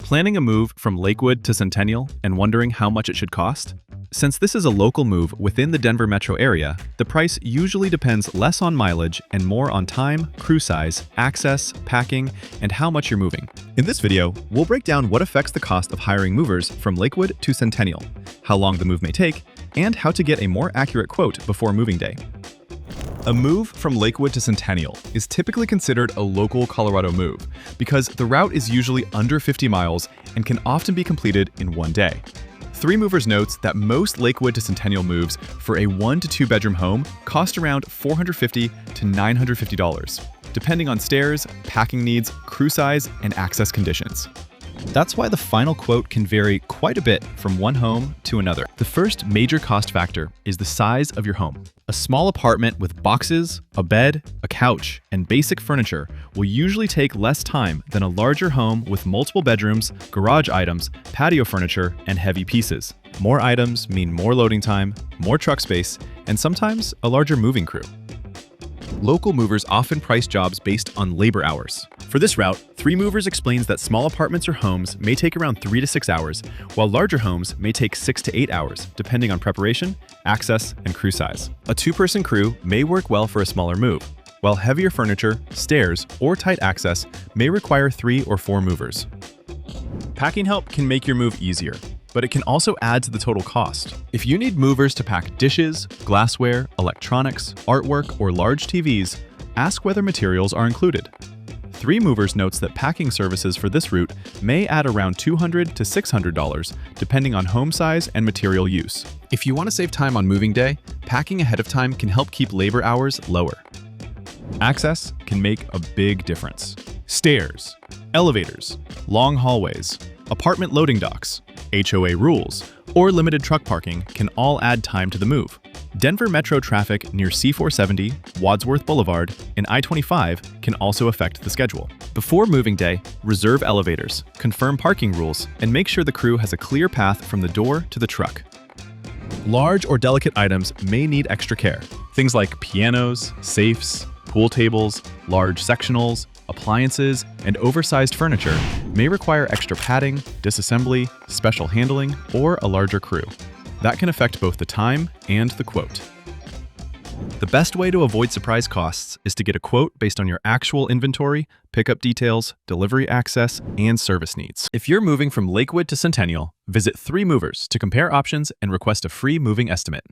Planning a move from Lakewood to Centennial and wondering how much it should cost? Since this is a local move within the Denver metro area, the price usually depends less on mileage and more on time, crew size, access, packing, and how much you're moving. In this video, we'll break down what affects the cost of hiring movers from Lakewood to Centennial, how long the move may take, and how to get a more accurate quote before moving day. A move from Lakewood to Centennial is typically considered a local Colorado move because the route is usually under 50 miles and can often be completed in one day. Three Movers notes that most Lakewood to Centennial moves for a 1 to 2 bedroom home cost around $450 to $950, depending on stairs, packing needs, crew size, and access conditions. That's why the final quote can vary quite a bit from one home to another. The first major cost factor is the size of your home. A small apartment with boxes, a bed, a couch, and basic furniture will usually take less time than a larger home with multiple bedrooms, garage items, patio furniture, and heavy pieces. More items mean more loading time, more truck space, and sometimes a larger moving crew. Local movers often price jobs based on labor hours. For this route, Three Movers explains that small apartments or homes may take around 3 to 6 hours, while larger homes may take 6 to 8 hours, depending on preparation, access, and crew size. A two-person crew may work well for a smaller move, while heavier furniture, stairs, or tight access may require 3 or 4 movers. Packing help can make your move easier, but it can also add to the total cost. If you need movers to pack dishes, glassware, electronics, artwork, or large TVs, ask whether materials are included. Three Movers notes that packing services for this route may add around $200 to $600, depending on home size and material use. If you want to save time on moving day, packing ahead of time can help keep labor hours lower. Access can make a big difference. Stairs, elevators, long hallways, apartment loading docks, HOA rules, or limited truck parking can all add time to the move. Denver metro traffic near C-470, Wadsworth Boulevard, and I-25 can also affect the schedule. Before moving day, reserve elevators, confirm parking rules, and make sure the crew has a clear path from the door to the truck. Large or delicate items may need extra care. Things like pianos, safes, pool tables, large sectionals, appliances, and oversized furniture may require extra padding, disassembly, special handling, or a larger crew. That can affect both the time and the quote. The best way to avoid surprise costs is to get a quote based on your actual inventory, pickup details, delivery access, and service needs. If you're moving from Lakewood to Centennial, visit Three Movers to compare options and request a free moving estimate.